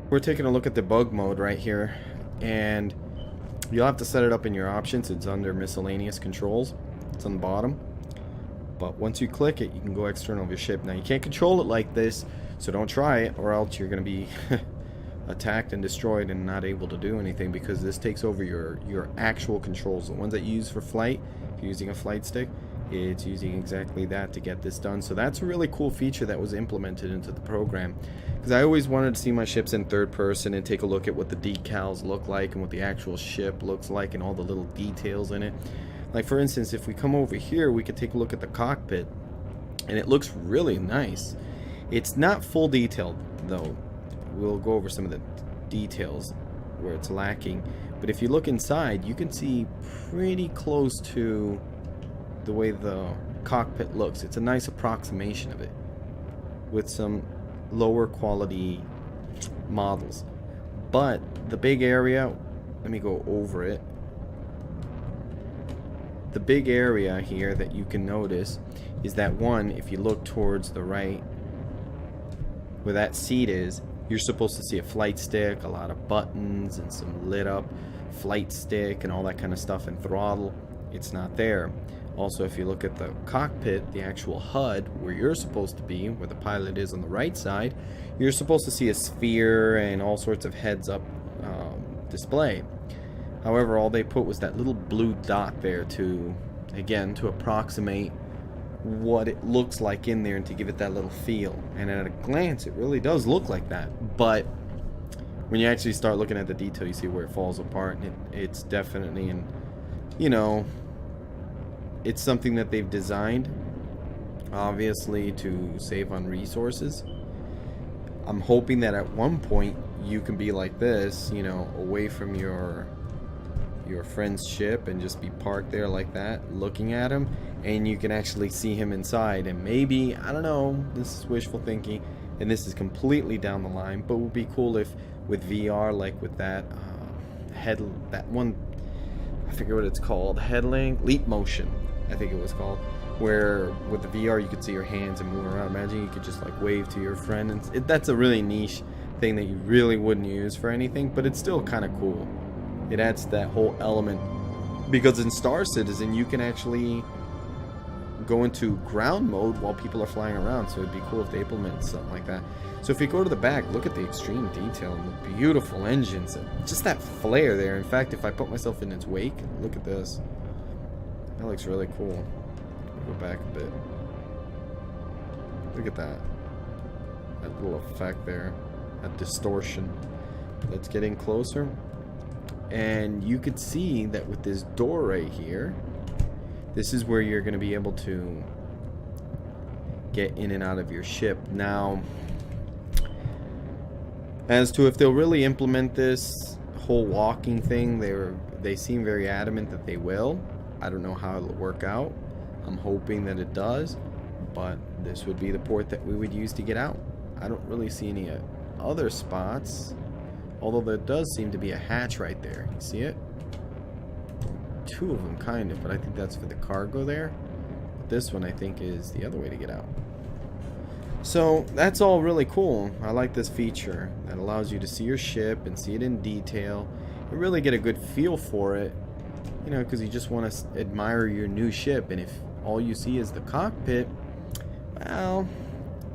We're taking a look at debug mode right here, and you'll have to set it up in your options. It's under miscellaneous controls. It's on the bottom. But once you click it, you can go external of your ship. Now you can't control it like this, so don't try it, or else you're going to be attacked and destroyed and not able to do anything, because this takes over your actual controls. The ones that you use for flight, if you're using a flight stick, it's using exactly that to get this done. So that's a really cool feature that was implemented into the program, because I always wanted to see my ships in third person and take a look at what the decals look like and what the actual ship looks like and all the little details in it. Like for instance, if we come over here, we could take a look at the cockpit, and it looks really nice. It's not full detailed though. We'll go over some of the details where it's lacking, but if you look inside, you can see pretty close to the way the cockpit looks. It's a nice approximation of it with some lower quality models. But the big area, let me go over it. The big area here that you can notice is that one, if you look towards the right where that seat is, you're supposed to see a flight stick, a lot of buttons, and some lit up flight stick and all that kind of stuff, and throttle. It's not there. Also, if you look at the cockpit, the actual HUD, where you're supposed to be, where the pilot is on the right side, you're supposed to see a sphere and all sorts of heads-up display. However, all they put was that little blue dot there to, again, to approximate what it looks like in there and to give it that little feel. And at a glance, it really does look like that. But when you actually start looking at the detail, you see where it falls apart. And it's definitely, and you know, it's something that they've designed, obviously, to save on resources. I'm hoping that at one point you can be like this, you know, away from your friend's ship and just be parked there like that, looking at him, and you can actually see him inside. And maybe, I don't know, this is wishful thinking, and this is completely down the line, but it would be cool if with VR, like with that that one, I forget what it's called, headlink, leap motion, I think it was called, where with the VR you could see your hands and move around. Imagine you could just like wave to your friend, and that's a really niche thing that you really wouldn't use for anything, but it's still kind of cool. It adds that whole element, because in Star Citizen you can actually go into ground mode while people are flying around, so it'd be cool if they implemented something like that. So if you go to the back, look at the extreme detail and the beautiful engines, and just that flare there. In fact, if I put myself in its wake, look at this. That looks really cool. Go back a bit. Look at that. That little effect there. That distortion. Let's get in closer. And you could see that with this door right here, this is where you're going to be able to get in and out of your ship. Now, as to if they'll really implement this whole walking thing, they seem very adamant that they will. I don't know how it'll work out. I'm hoping that it does, but this would be the port that we would use to get out. I don't really see any other spots, although there does seem to be a hatch right there. You see it? Two of them, kind of, but I think that's for the cargo there. This one, I think, is the other way to get out. So that's all really cool. I like this feature that allows you to see your ship and see it in detail and really get a good feel for it, you know, because you just want to admire your new ship. And if all you see is the cockpit, well,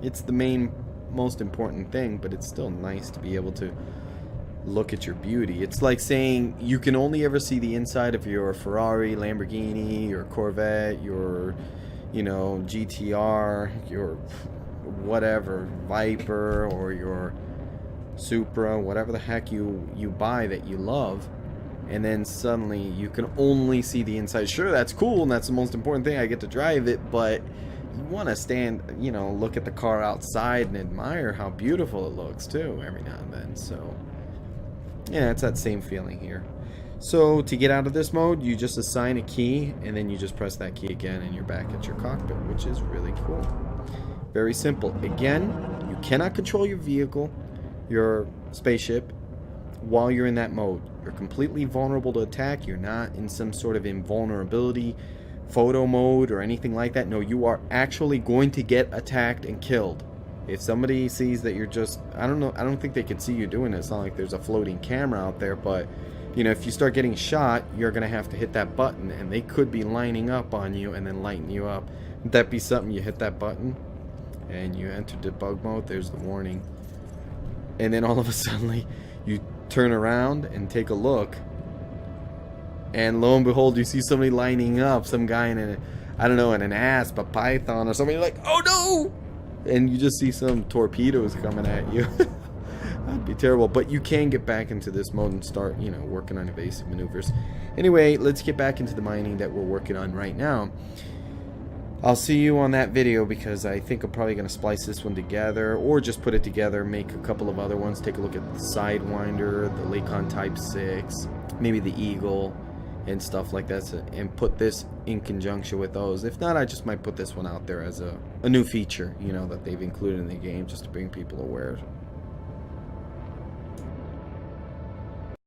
it's the most important thing, but it's still nice to be able to look at your beauty. It's like saying you can only ever see the inside of your Ferrari, Lamborghini, your Corvette, your, you know, GTR, your whatever, Viper, or your Supra, whatever the heck you buy that you love, and then suddenly you can only see the inside. Sure, that's cool, and that's the most important thing. I get to drive it, but you want to stand, you know, look at the car outside and admire how beautiful it looks too every now and then. So yeah, it's that same feeling here. So to get out of this mode, you just assign a key, and then you just press that key again, and you're back at your cockpit, which is really cool. Very simple. Again, you cannot control your vehicle, your spaceship, while you're in that mode. You're completely vulnerable to attack. You're not in some sort of invulnerability photo mode or anything like that. No, you are actually going to get attacked and killed If somebody sees that you're just, I don't know, I don't think they could see you doing it. It's not like there's a floating camera out there, but you know, if you start getting shot, you're gonna have to hit that button, and they could be lining up on you and then lighting you up. Would that be something? You hit that button and you enter debug mode. There's the warning, and then all of a sudden you turn around and take a look, and lo and behold, you see somebody lining up, some guy in a, I don't know, in an asp, a python or something. You're like, oh no! And you just see some torpedoes coming at you. That'd be terrible. But you can get back into this mode and start, you know, working on evasive maneuvers. Anyway, let's get back into the mining that we're working on right now. I'll see you on that video, because I think I'm probably going to splice this one together, or just put it together, make a couple of other ones, take a look at the Sidewinder, the Lakon Type 6, maybe the Eagle, and stuff like that, and put this in conjunction with those. If not, I just might put this one out there as a new feature, you know, that they've included in the game, just to bring people aware